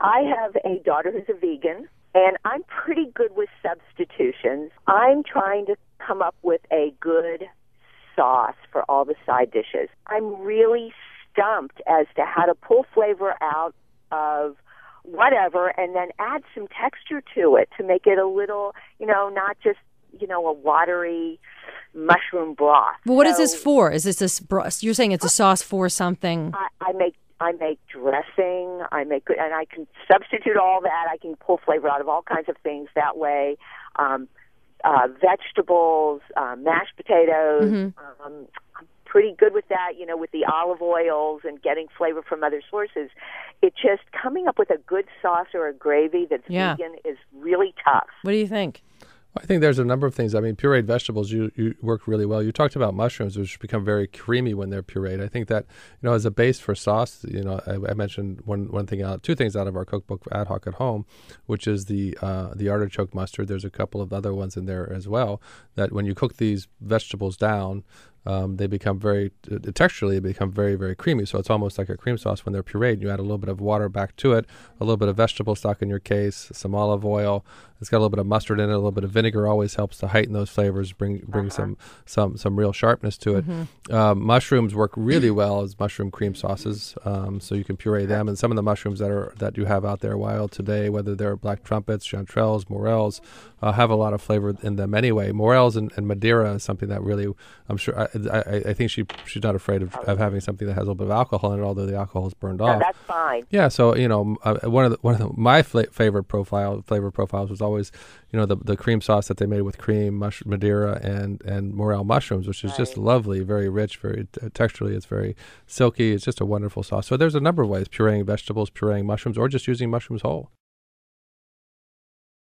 I have a daughter who's a vegan, and I'm pretty good with substitutions. I'm trying to come up with a good sauce for all the side dishes. I'm really stumped as to how to pull flavor out of whatever and then add some texture to it to make it a little, not just, a watery mushroom broth. Well, what is this for? Is this you're saying it's a sauce for something? I make dressing. And I can substitute all that. I can pull flavor out of all kinds of things that way. Vegetables, mashed potatoes. Mm-hmm. I'm pretty good with that, with the olive oils and getting flavor from other sources. It just coming up with a good sauce or a gravy that's vegan is really tough. What do you think? I think there's a number of things. I mean, pureed vegetables, you work really well. You talked about mushrooms, which become very creamy when they're pureed. I think that, as a base for sauce, I mentioned two things out of our cookbook Ad Hoc at Home, which is the artichoke mustard. There's a couple of other ones in there as well, that when you cook these vegetables down, they become texturally become very, very creamy. So it's almost like a cream sauce when they're pureed. You add a little bit of water back to it, a little bit of vegetable stock in your case, some olive oil. It's got a little bit of mustard in it. A little bit of vinegar always helps to heighten those flavors, bring some real sharpness to it. Mm-hmm. Mushrooms work really well as mushroom cream sauces. So you can puree them. And some of the mushrooms that you have out there wild today, whether they're black trumpets, chanterelles, morels, have a lot of flavor in them anyway. Morels and Madeira is something that really, I'm sure, I think she's not afraid of having something that has a little bit of alcohol in it, although the alcohol is burned off. That's fine. Yeah, so one of my favorite flavor profiles was always the cream sauce that they made with cream, Madeira, and morel mushrooms, which is just lovely, very rich, very texturally. It's very silky. It's just a wonderful sauce. So there's a number of ways: pureeing vegetables, pureeing mushrooms, or just using mushrooms whole.